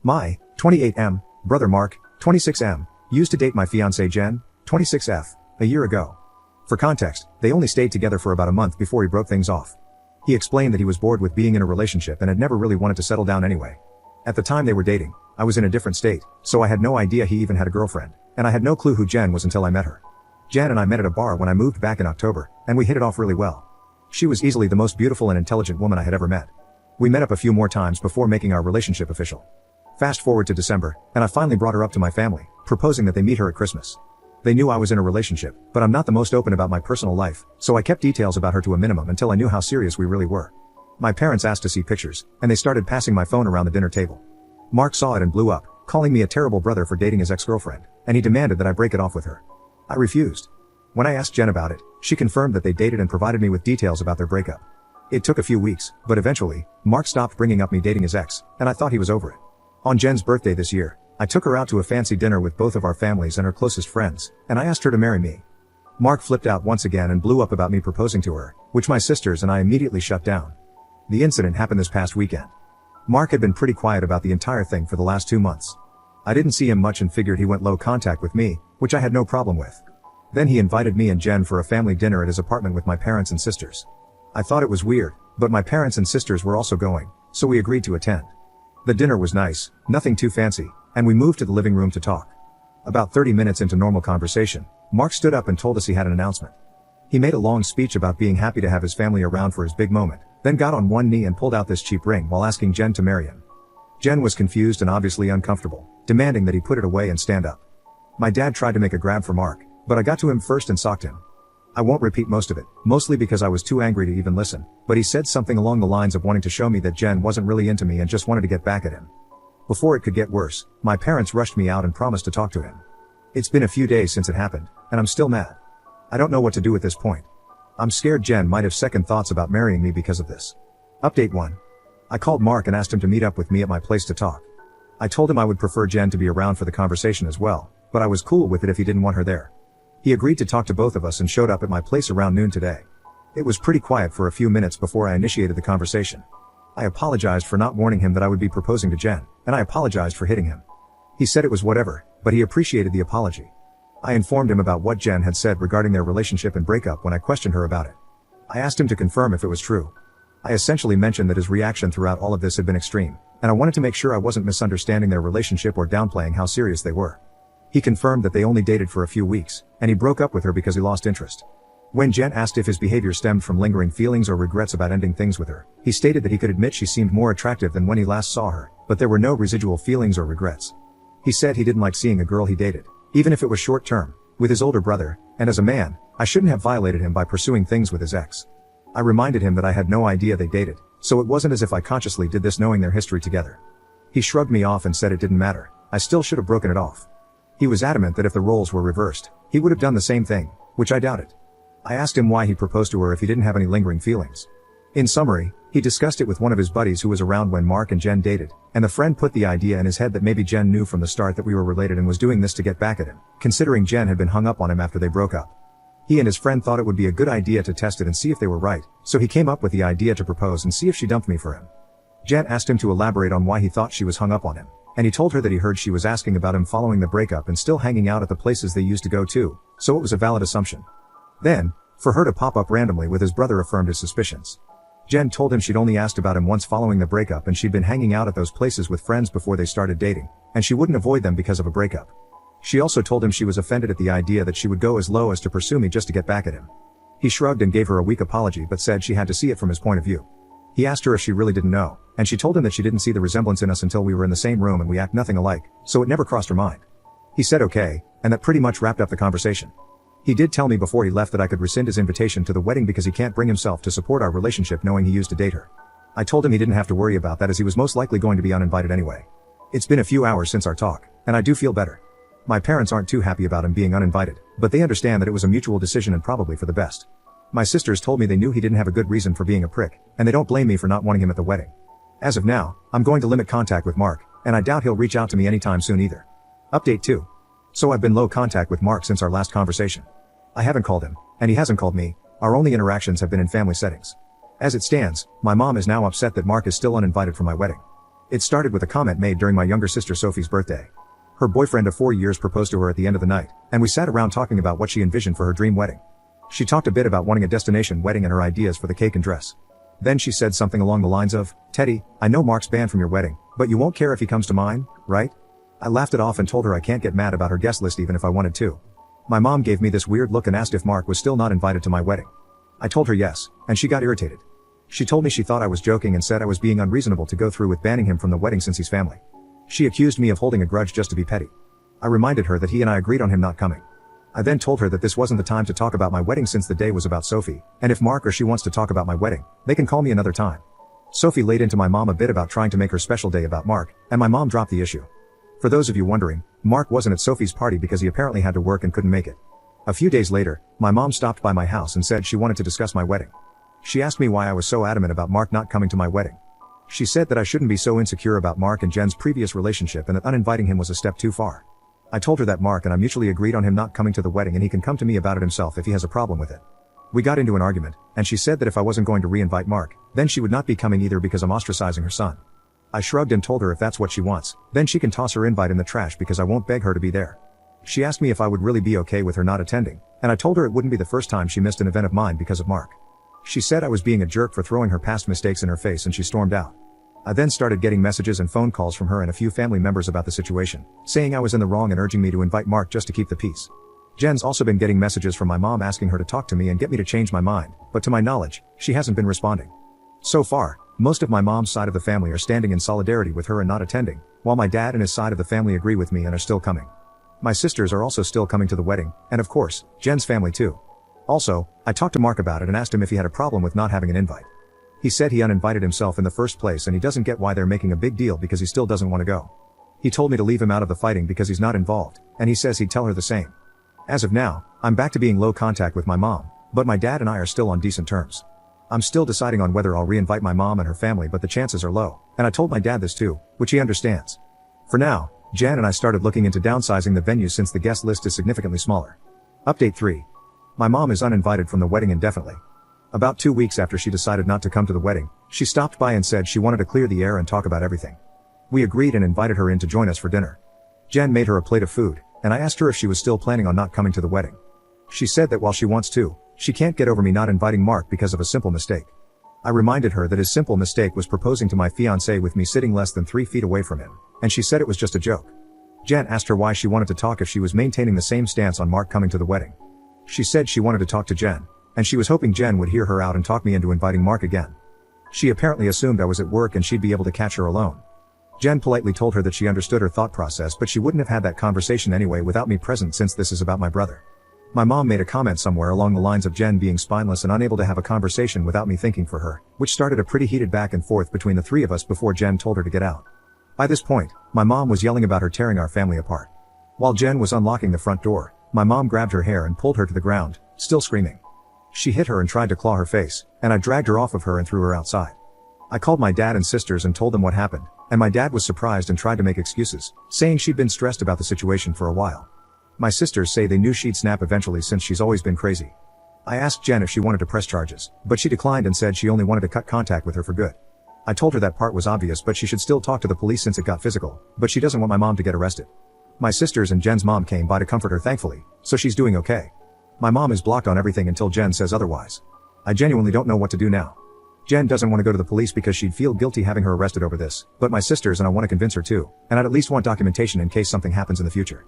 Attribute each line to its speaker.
Speaker 1: My 28M brother Mark, 26M, used to date my fiancée Jen, 26F, a year ago. For context, they only stayed together for about a month before he broke things off. He explained that he was bored with being in a relationship and had never really wanted to settle down anyway. At the time they were dating, I was in a different state, so I had no idea he even had a girlfriend, and I had no clue who Jen was until I met her. Jen and I met at a bar when I moved back in October, and we hit it off really well. She was easily the most beautiful and intelligent woman I had ever met. We met up a few more times before making our relationship official. Fast forward to December, and I finally brought her up to my family, proposing that they meet her at Christmas. They knew I was in a relationship, but I'm not the most open about my personal life, so I kept details about her to a minimum until I knew how serious we really were. My parents asked to see pictures, and they started passing my phone around the dinner table. Mark saw it and blew up, calling me a terrible brother for dating his ex-girlfriend, and he demanded that I break it off with her. I refused. When I asked Jen about it, she confirmed that they dated and provided me with details about their breakup. It took a few weeks, but eventually, Mark stopped bringing up me dating his ex, and I thought he was over it. On Jen's birthday this year, I took her out to a fancy dinner with both of our families and her closest friends, and I asked her to marry me. Mark flipped out once again and blew up about me proposing to her, which my sisters and I immediately shut down. The incident happened this past weekend. Mark had been pretty quiet about the entire thing for the last 2 months. I didn't see him much and figured he went low contact with me, which I had no problem with. Then he invited me and Jen for a family dinner at his apartment with my parents and sisters. I thought it was weird, but my parents and sisters were also going, so we agreed to attend. The dinner was nice, nothing too fancy, and we moved to the living room to talk. About 30 minutes into normal conversation, Mark stood up and told us he had an announcement. He made a long speech about being happy to have his family around for his big moment, then got on one knee and pulled out this cheap ring while asking Jen to marry him. Jen was confused and obviously uncomfortable, demanding that he put it away and stand up. My dad tried to make a grab for Mark, but I got to him first and socked him. I won't repeat most of it, mostly because I was too angry to even listen, but he said something along the lines of wanting to show me that Jen wasn't really into me and just wanted to get back at him. Before it could get worse, my parents rushed me out and promised to talk to him. It's been a few days since it happened, and I'm still mad. I don't know what to do at this point. I'm scared Jen might have second thoughts about marrying me because of this. Update 1. I called Mark and asked him to meet up with me at my place to talk. I told him I would prefer Jen to be around for the conversation as well, but I was cool with it if he didn't want her there. He agreed to talk to both of us and showed up at my place around noon today. It was pretty quiet for a few minutes before I initiated the conversation. I apologized for not warning him that I would be proposing to Jen, and I apologized for hitting him. He said it was whatever, but he appreciated the apology. I informed him about what Jen had said regarding their relationship and breakup when I questioned her about it. I asked him to confirm if it was true. I essentially mentioned that his reaction throughout all of this had been extreme, and I wanted to make sure I wasn't misunderstanding their relationship or downplaying how serious they were. He confirmed that they only dated for a few weeks, and he broke up with her because he lost interest. When Jen asked if his behavior stemmed from lingering feelings or regrets about ending things with her, he stated that he could admit she seemed more attractive than when he last saw her, but there were no residual feelings or regrets. He said he didn't like seeing a girl he dated, even if it was short term, with his older brother, and as a man, I shouldn't have violated him by pursuing things with his ex. I reminded him that I had no idea they dated, so it wasn't as if I consciously did this knowing their history together. He shrugged me off and said it didn't matter, I still should have broken it off. He was adamant that if the roles were reversed, he would have done the same thing, which I doubted. I asked him why he proposed to her if he didn't have any lingering feelings. In summary, he discussed it with one of his buddies who was around when Mark and Jen dated, and the friend put the idea in his head that maybe Jen knew from the start that we were related and was doing this to get back at him, considering Jen had been hung up on him after they broke up. He and his friend thought it would be a good idea to test it and see if they were right, so he came up with the idea to propose and see if she dumped me for him. Jen asked him to elaborate on why he thought she was hung up on him, and he told her that he heard she was asking about him following the breakup and still hanging out at the places they used to go to, so it was a valid assumption. Then, for her to pop up randomly with his brother affirmed his suspicions. Jen told him she'd only asked about him once following the breakup and she'd been hanging out at those places with friends before they started dating, and she wouldn't avoid them because of a breakup. She also told him she was offended at the idea that she would go as low as to pursue me just to get back at him. He shrugged and gave her a weak apology but said she had to see it from his point of view. He asked her if she really didn't know, and she told him that she didn't see the resemblance in us until we were in the same room and we act nothing alike, so it never crossed her mind. He said okay, and that pretty much wrapped up the conversation. He did tell me before he left that I could rescind his invitation to the wedding because he can't bring himself to support our relationship knowing he used to date her. I told him he didn't have to worry about that as he was most likely going to be uninvited anyway. It's been a few hours since our talk, and I do feel better. My parents aren't too happy about him being uninvited, but they understand that it was a mutual decision and probably for the best. My sisters told me they knew he didn't have a good reason for being a prick, and they don't blame me for not wanting him at the wedding. As of now, I'm going to limit contact with Mark, and I doubt he'll reach out to me anytime soon either. Update 2. So I've been low contact with Mark since our last conversation. I haven't called him, and he hasn't called me. Our only interactions have been in family settings. As it stands, my mom is now upset that Mark is still uninvited for my wedding. It started with a comment made during my younger sister Sophie's birthday. Her boyfriend of 4 years proposed to her at the end of the night, and we sat around talking about what she envisioned for her dream wedding. She talked a bit about wanting a destination wedding and her ideas for the cake and dress. Then she said something along the lines of, "Teddy, I know Mark's banned from your wedding, but you won't care if he comes to mine, right?" I laughed it off and told her I can't get mad about her guest list even if I wanted to. My mom gave me this weird look and asked if Mark was still not invited to my wedding. I told her yes, and she got irritated. She told me she thought I was joking and said I was being unreasonable to go through with banning him from the wedding since he's family. She accused me of holding a grudge just to be petty. I reminded her that he and I agreed on him not coming. I then told her that this wasn't the time to talk about my wedding since the day was about Sophie, and if Mark or she wants to talk about my wedding, they can call me another time. Sophie laid into my mom a bit about trying to make her special day about Mark, and my mom dropped the issue. For those of you wondering, Mark wasn't at Sophie's party because he apparently had to work and couldn't make it. A few days later, my mom stopped by my house and said she wanted to discuss my wedding. She asked me why I was so adamant about Mark not coming to my wedding. She said that I shouldn't be so insecure about Mark and Jen's previous relationship and that uninviting him was a step too far. I told her that Mark and I mutually agreed on him not coming to the wedding and he can come to me about it himself if he has a problem with it. We got into an argument, and she said that if I wasn't going to re-invite Mark, then she would not be coming either because I'm ostracizing her son. I shrugged and told her if that's what she wants, then she can toss her invite in the trash because I won't beg her to be there. She asked me if I would really be okay with her not attending, and I told her it wouldn't be the first time she missed an event of mine because of Mark. She said I was being a jerk for throwing her past mistakes in her face and she stormed out. I then started getting messages and phone calls from her and a few family members about the situation, saying I was in the wrong and urging me to invite Mark just to keep the peace. Jen's also been getting messages from my mom asking her to talk to me and get me to change my mind, but to my knowledge, she hasn't been responding. So far, most of my mom's side of the family are standing in solidarity with her and not attending, while my dad and his side of the family agree with me and are still coming. My sisters are also still coming to the wedding, and of course, Jen's family too. Also, I talked to Mark about it and asked him if he had a problem with not having an invite. He said he uninvited himself in the first place and he doesn't get why they're making a big deal because he still doesn't want to go. He told me to leave him out of the fighting because he's not involved, and he says he'd tell her the same. As of now, I'm back to being low contact with my mom, but my dad and I are still on decent terms. I'm still deciding on whether I'll re-invite my mom and her family, but the chances are low, and I told my dad this too, which he understands. For now, Jan and I started looking into downsizing the venue since the guest list is significantly smaller. Update 3. My mom is uninvited from the wedding indefinitely. About 2 weeks after she decided not to come to the wedding, she stopped by and said she wanted to clear the air and talk about everything. We agreed and invited her in to join us for dinner. Jen made her a plate of food, and I asked her if she was still planning on not coming to the wedding. She said that while she wants to, she can't get over me not inviting Mark because of a simple mistake. I reminded her that his simple mistake was proposing to my fiancée with me sitting less than 3 feet away from him, and she said it was just a joke. Jen asked her why she wanted to talk if she was maintaining the same stance on Mark coming to the wedding. She said she wanted to talk to Jen, and she was hoping Jen would hear her out and talk me into inviting Mark again. She apparently assumed I was at work and she'd be able to catch her alone. Jen politely told her that she understood her thought process, but she wouldn't have had that conversation anyway without me present since this is about my brother. My mom made a comment somewhere along the lines of Jen being spineless and unable to have a conversation without me thinking for her, which started a pretty heated back and forth between the three of us before Jen told her to get out. By this point, my mom was yelling about her tearing our family apart. While Jen was unlocking the front door, my mom grabbed her hair and pulled her to the ground, still screaming. She hit her and tried to claw her face, and I dragged her off of her and threw her outside. I called my dad and sisters and told them what happened, and my dad was surprised and tried to make excuses, saying she'd been stressed about the situation for a while. My sisters say they knew she'd snap eventually since she's always been crazy. I asked Jen if she wanted to press charges, but she declined and said she only wanted to cut contact with her for good. I told her that part was obvious, but she should still talk to the police since it got physical, but she doesn't want my mom to get arrested. My sisters and Jen's mom came by to comfort her thankfully, so she's doing okay. My mom is blocked on everything until Jen says otherwise. I genuinely don't know what to do now. Jen doesn't want to go to the police because she'd feel guilty having her arrested over this, but my sisters and I want to convince her to, and I'd at least want documentation in case something happens in the future.